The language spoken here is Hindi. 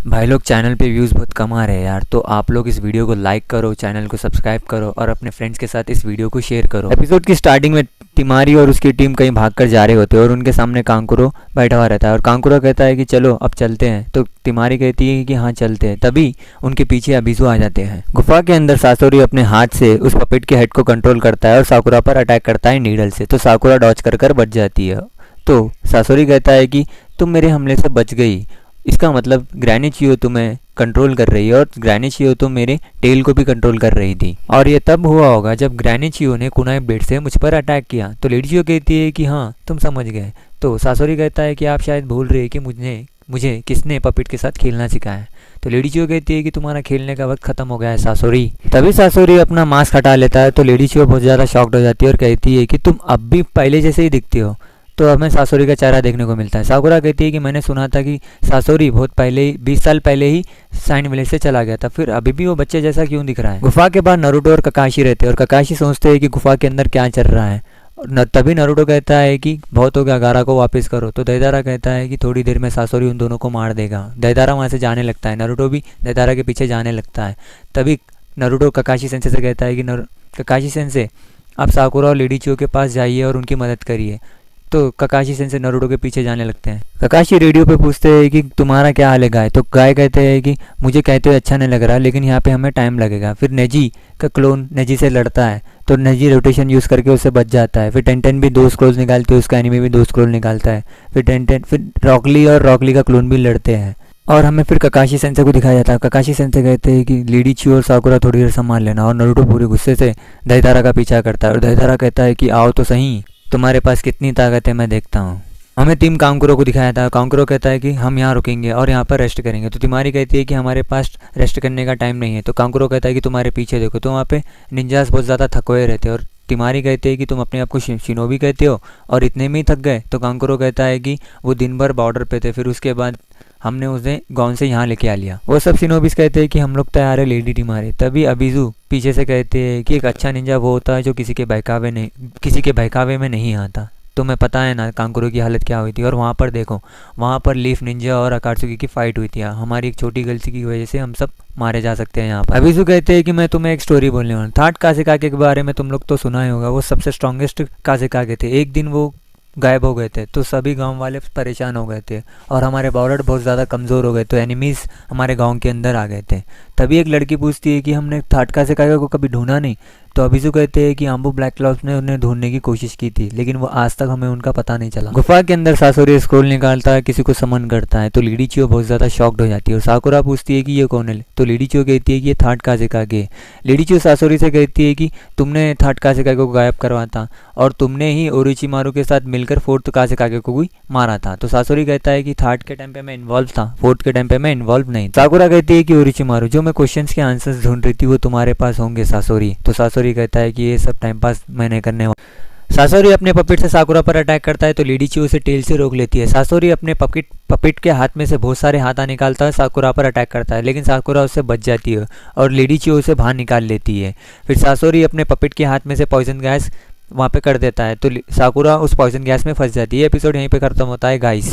भाई लोग चैनल पे व्यूज़ बहुत कम आ रहे हैं यार, तो आप लोग इस वीडियो को लाइक करो, चैनल को सब्सक्राइब करो और अपने फ्रेंड्स के साथ इस वीडियो को शेयर करो। एपिसोड की स्टार्टिंग में तिमारी और उसकी टीम कहीं भागकर जा रहे होते हैं और उनके सामने कांकुरो बैठा हुआ रहता है और कांकुरो कहता है कि चलो अब चलते हैं, तो तिमारी कहती है कि हाँ चलते हैं। तभी उनके पीछे अबिज़ू आ जाते हैं। गुफा के अंदर सासोरी अपने हाथ से उस पपेट के हेड को कंट्रोल करता है और साकुरा पर अटैक करता है नीडल से, तो साकुरा डॉज कर बच जाती है। तो सासोरी कहता है कि तुम मेरे हमले से बच गई, इसका मतलब ग्रैनी चियो तुम्हें कंट्रोल कर रही है और ग्रैनी चियो तो मेरे टेल को भी कंट्रोल कर रही थी। और ये तब हुआ होगा जब ग्रैनी चियो ने कुनाई ब्लेड से मुझ पर अटैक किया। तो लेडी चियो कहती है कि हाँ तुम समझ गए। तो सासोरी कहता है कि आप शायद भूल रहे हैं कि मुझे किसने पपेट के साथ खेलना सिखाया है। तो लेडी चियो कहती है कि तुम्हारा खेलने का वक्त खत्म हो गया है सासोरी। तभी सासोरी अपना मास्क हटा लेता है, तो लेडी चियो बहुत ज़्यादा शॉक्ड हो जाती है और कहती है कि तुम अब भी पहले जैसे ही दिखती हो। तो हमें सासोरी का चेहरा देखने को मिलता है। साकुरा कहती है कि मैंने सुना था कि सासोरी बहुत पहले ही 20 साल पहले ही साइन विलेज से चला गया था, फिर अभी भी वो बच्चे जैसा क्यों दिख रहा है। गुफा के बाहर नारुतो और ककाशी रहते हैं और ककाशी सोचते हैं कि गुफा के अंदर क्या चल रहा है। तभी नारुतो कहता है कि बहुत हो गया, गारा को वापस करो। तो दैदारा कहता है कि थोड़ी देर में सासोरी उन दोनों को मार देगा। दैदारा वहाँ से जाने लगता है, नारुतो भी दैदारा के पीछे जाने लगता है। तभी नारुतो ककाशी सेंसे से कहता है कि ककाशी सेंसे आप साकुरा और लेडी चियो के पास जाइए और उनकी मदद करिए। तो ककाशी सेंसे नारुतो के पीछे जाने लगते हैं। ककाशी रेडियो पे पूछते हैं कि तुम्हारा क्या हाल है गाय। तो गाय कहते हैं कि मुझे कहते हुए अच्छा नहीं लग रहा, लेकिन यहाँ पे हमें टाइम लगेगा। फिर नेजी का क्लोन नेजी से लड़ता है, तो नेजी रोटेशन यूज़ करके उससे बच जाता है। फिर टेंटेन भी 2 स्क्रोल्स निकालते हैं, उसका एनिमी भी 2 स्क्रोल निकालता है। फिर रॉकली और रॉकली का क्लोन भी लड़ते हैं और हमें फिर ककाशी सेंसे को दिखाया जाता है। ककाशी सेंसे कहते हैं कि लेडी चियो और साकुरा थोड़ी देर संभाल लेना, और नारुतो पूरे गुस्से से दैदारा का पीछा करता है और दैदारा कहता है कि आओ तो सही, तुम्हारे पास कितनी ताकत है मैं देखता हूँ। हमें टीम कांकुरो को दिखाया था। कांकुरो कहता है कि हम यहाँ रुकेंगे और यहाँ पर रेस्ट करेंगे। तो तिमारी कहती है कि हमारे पास रेस्ट करने का टाइम नहीं है। तो कांकुरो कहता है कि तुम्हारे पीछे देखो, तो वहाँ पे निंजास बहुत ज़्यादा थके रहते हैं और तिमारी कहते हैं कि तुम अपने आप को शिनोबी कहते हो और इतने में ही थक गए। तो कांकुरो कहता है कि वो दिन भर बॉर्डर पे थे, फिर उसके बाद हमने उसे गाँव से यहाँ लेके आ लिया। वो सब शिनोबीस कहते हैं कि हम लोग तैयार है लेडी टीमारे। तभी अबिज़ू पीछे से कहते हैं कि एक अच्छा निंजा वो होता है जो किसी के बहकावे में नहीं आता। तुम्हें पता है ना कांकुरो की हालत क्या हुई थी। और वहाँ पर देखो, वहाँ पर लीफ निंजा और अकात्सुकी की फाइट हुई थी। हमारी एक छोटी गलती की वजह से हम सब मारे जा सकते हैं यहाँ पर। अबिज़ू कहते हैं कि मैं तुम्हें एक स्टोरी बोलने वाला हूँ। थर्ड कासेकागे के बारे में तुम लोग तो सुना ही होगा, वो सबसे स्ट्रॉन्गेस्ट कासेकागे थे। एक दिन वो गायब हो गए थे, तो सभी गांव वाले परेशान हो गए थे और हमारे बॉर्डर बहुत ज़्यादा कमज़ोर हो गए, तो एनिमीज़ हमारे गांव के अंदर आ गए थे। तभी एक लड़की पूछती है कि हमने थर्ड कासेकागे को कभी ढूंढा नहीं। तो अबिज़ू कहते हैं कि आम्बू ब्लैक क्लॉप्स ने उन्हें ढूंढने की कोशिश की थी, लेकिन वो आज तक हमें उनका पता नहीं चला। गुफा के अंदर सासोरी स्क्रोल निकालता है, किसी को समन करता है, तो लेडी चियो बहुत ज़्यादा शॉक्ड हो जाती है और साकुरा पूछती है कि ये कौन है। तो लेडी चियो कहती है कि ये थर्ड कासेकागे। लेडी चियो सासोरी से कहती है कि तुमने थर्ड कासेकागे को गायब करवा था और तुमने ही ओरोचिमारू के साथ मिलकर फोर्थ कासेकागे को भी मारा था। तो सासोरी कहता है कि थर्ड के टाइम पे मैं इन्वॉल्व था, फोर्थ के टाइम पे मैं इन्वॉल्व नहीं। साकुरा कहती है कि ओरोचिमारू, जो मैं क्वेश्चंस के आंसर्स ढूंढ रही थी वो तुम्हारे पास होंगे सासोरी। तो सासोरी कहता है कि ये सब टाइम पास मैं नहीं करने वाला। सासोरी अपने पपेट से साकुरा पर अटैक करता है, तो लेडी चियो उसे टेल से रोक लेती है। सासोरी अपने पपेट के हाथ में से बहुत सारे हाथा निकालता है, साकुरा पर अटैक करता है, लेकिन साकुरा उससे बच जाती है और लेडी चियो उसे बाहर निकाल लेती है। फिर सासोरी अपने पपेट के हाथ में से पॉइजन गैस वहाँ पे कर देता है, तो साकुरा उस पॉइजन गैस में फंस जाती है। एपिसोड यहीं पे खत्म होता है गाइस।